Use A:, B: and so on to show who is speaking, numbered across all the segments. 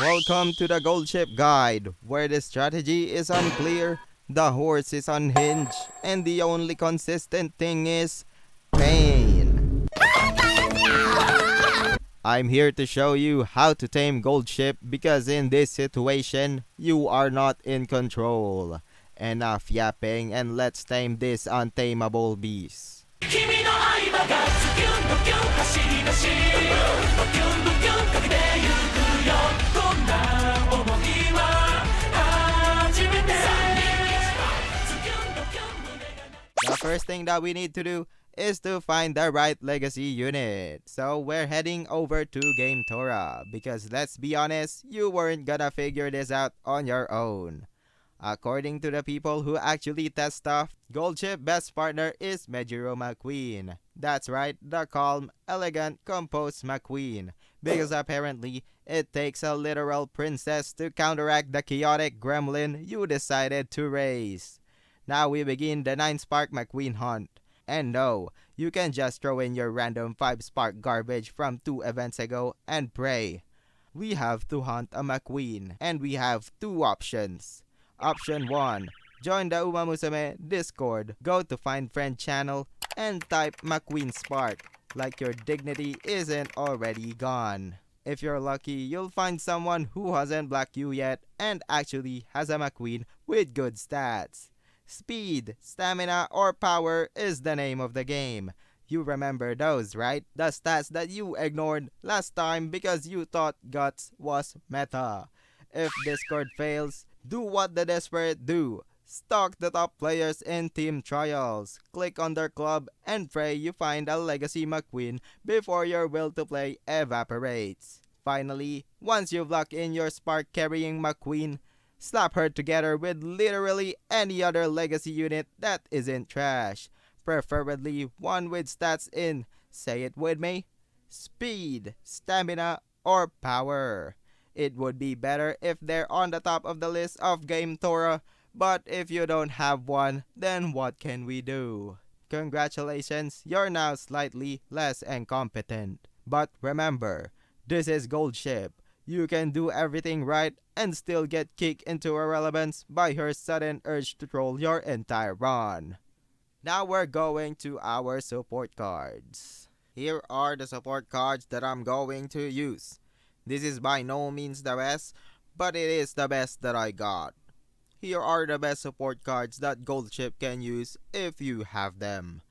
A: Welcome to the Gold Ship Guide, where the strategy is unclear, the horse is unhinged, and the only consistent thing is pain. I'm here to show you how to tame Gold Ship because in this situation, you are not in control. Enough yapping and let's tame this untamable beast. The first thing that we need to do is to find the right legacy unit. So we're heading over to Game Torah because let's be honest, you weren't gonna figure this out on your own. According to the people who actually test stuff, Gold Ship best partner is Mejiro McQueen. That's right, the calm, elegant, composed McQueen. Because apparently, it takes a literal princess to counteract the chaotic gremlin you decided to raise. Now we begin the 9-spark McQueen hunt. And no, you can just throw in your random 5-spark garbage from 2 events ago and pray. We have to hunt a McQueen, and we have 2 options. Option 1. Join the Uma Musume Discord. Go to Find Friend channel and type McQueen Spark, like your dignity isn't already gone. If you're lucky, you'll find someone who hasn't blocked you yet and actually has a McQueen with good stats. Speed, stamina, or power is the name of the game. You remember those, right? The stats that you ignored last time because you thought Guts was meta. If Discord fails, do what the desperate do. Stalk the top players in team trials. Click on their club and pray you find a legacy McQueen before your will to play evaporates. Finally, once you've locked in your spark carrying McQueen, slap her together with literally any other legacy unit that isn't trash. Preferably one with stats in, say it with me, speed, stamina, or power. It would be better if they're on the top of the list of Game Torah, but if you don't have one, then what can we do? Congratulations, you're now slightly less incompetent. But remember, this is Gold Ship. You can do everything right and still get kicked into irrelevance by her sudden urge to troll your entire run. Now we're going to our support cards. Here are the support cards that I'm going to use. This is by no means the best, but it is the best that I got. Here are the best support cards that Gold Ship can use if you have them.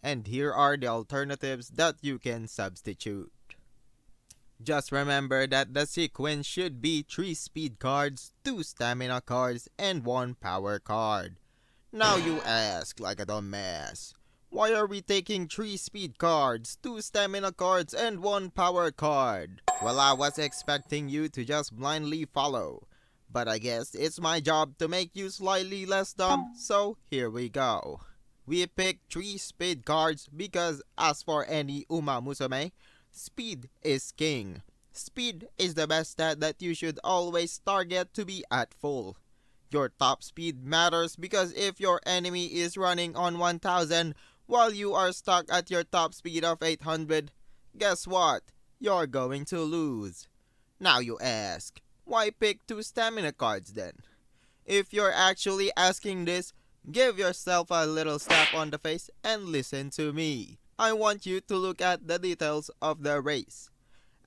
A: And here are the alternatives that you can substitute. Just remember that the sequence should be 3 speed cards, 2 stamina cards, and 1 power card. Now you ask like a dumbass, why are we taking 3 speed cards, 2 stamina cards, and 1 power card? Well, I was expecting you to just blindly follow. But I guess it's my job to make you slightly less dumb, so here we go. We picked 3 speed cards because as for any Uma Musume, speed is king. Speed is the best stat that you should always target to be at full. Your top speed matters because if your enemy is running on 1000 while you are stuck at your top speed of 800, guess what? You're going to lose. Now you ask, why pick 2 stamina cards then? If you're actually asking this, give yourself a little slap on the face and listen to me. I want you to look at the details of the race.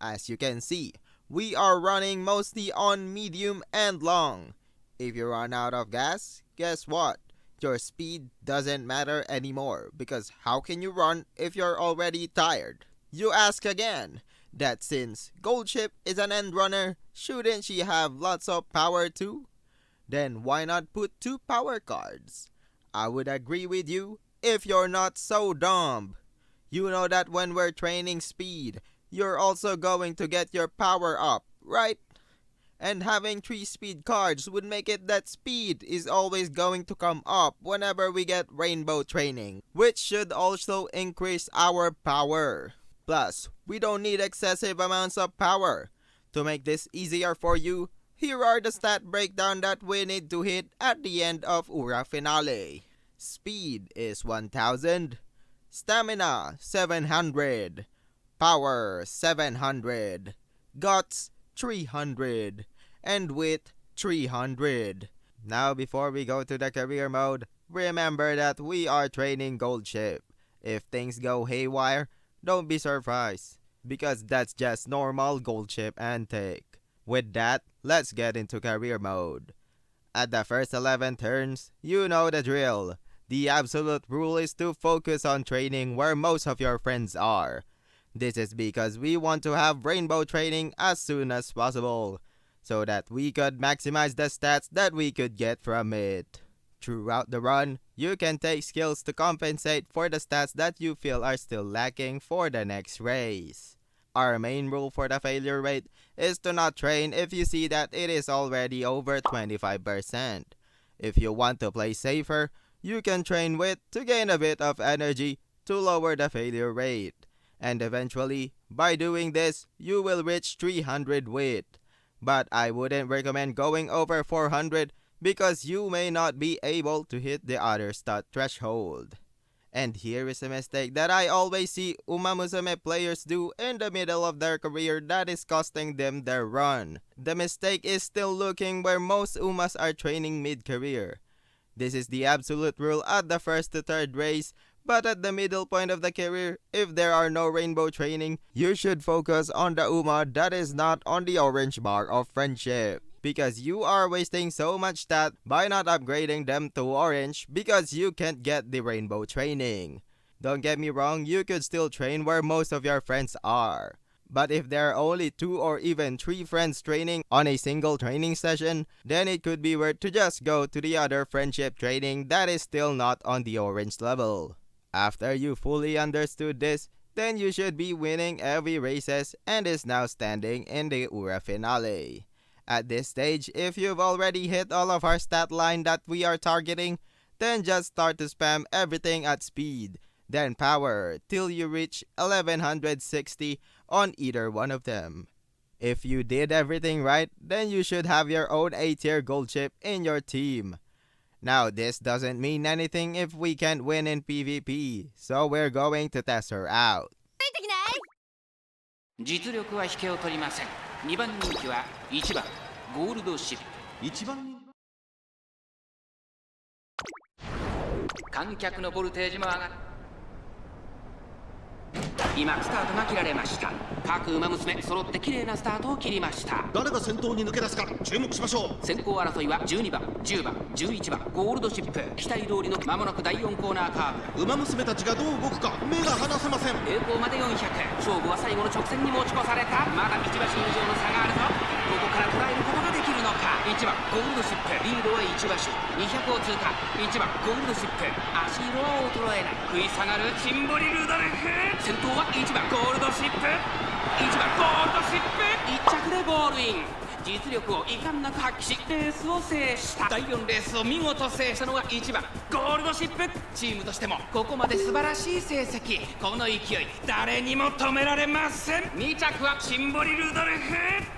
A: As you can see, we are running mostly on medium and long. If you run out of gas, guess what? Your speed doesn't matter anymore because how can you run if you're already tired? You ask again, that since Gold Ship is an end runner, shouldn't she have lots of power too? Then why not put 2 power cards? I would agree with you if you're not so dumb. You know that when we're training speed, you're also going to get your power up, right? And having 3 speed cards would make it that speed is always going to come up whenever we get rainbow training, which should also increase our power. Plus, we don't need excessive amounts of power. To make this easier for you, here are the stat breakdown that we need to hit at the end of Ura Finale. Speed is 1000, stamina 700, power 700, guts 300, and with 300. Now before we go to the career mode, remember that we are training gold ship. If things go haywire, don't be surprised, because that's just normal gold ship antic. With that, let's get into career mode. At the first 11 turns, you know the drill. The absolute rule is to focus on training where most of your friends are. This is because we want to have rainbow training as soon as possible, so that we could maximize the stats that we could get from it. Throughout the run, you can take skills to compensate for the stats that you feel are still lacking for the next race. Our main rule for the failure rate is to not train if you see that it is already over 25%. If you want to play safer, you can train with to gain a bit of energy to lower the failure rate. And eventually, by doing this, you will reach 300 with. But I wouldn't recommend going over 400 because you may not be able to hit the other stat threshold. And here is a mistake that I always see Uma Musume players do in the middle of their career that is costing them their run. The mistake is still looking where most Umas are training mid-career. This is the absolute rule at the first to third race, but at the middle point of the career, if there are no rainbow training, you should focus on the Uma that is not on the orange bar of friendship, because you are wasting so much stat by not upgrading them to orange because you can't get the rainbow training. Don't get me wrong, you could still train where most of your friends are. But if there are only 2 or even 3 friends training on a single training session, then it could be worth to just go to the other friendship training that is still not on the orange level. After you fully understood this, then you should be winning every races and is now standing in the Ura finale. At this stage, if you've already hit all of our stat line that we are targeting, then just start to spam everything at speed, then power till you reach 1160 on either one of them. If you did everything right, then you should have your own A-tier gold chip in your team. Now this doesn't mean anything if we can't win in PvP, so we're going to test her out.
B: 実力は引けを取りません。2番人気は1番ゴールドシップ。1番人観客のボルテージも上がる。今スタートが切られました。各馬娘揃って綺麗なスタートを切りました。
C: 誰が先頭に抜け出すか注目しましょう。
B: 先行争いは12番、10番、11番ゴールドシップ。期待通りの間もなく第4コーナーカーブ。
C: 馬娘たちがどう動くか目が離せません。
B: 栄光まで400。勝負は最後の直線に持ち越された。まだ1馬身以上の差があるぞ。ここから捉えることができるのか。1番ゴールドシップリードは1馬身200を通過。1番ゴールドシップ足色は衰えない。食い下がるチンボリルドルフ。先頭は1番ゴールドシップ。1番ゴールドシップ1着でゴールイン。実力を遺憾なく発揮しレースを制した第4レースを見事制したのは1番ゴールドシップ。チームとしてもここまで素晴らしい成績。この勢い誰にも止められません。2着はシンボリルドルフ。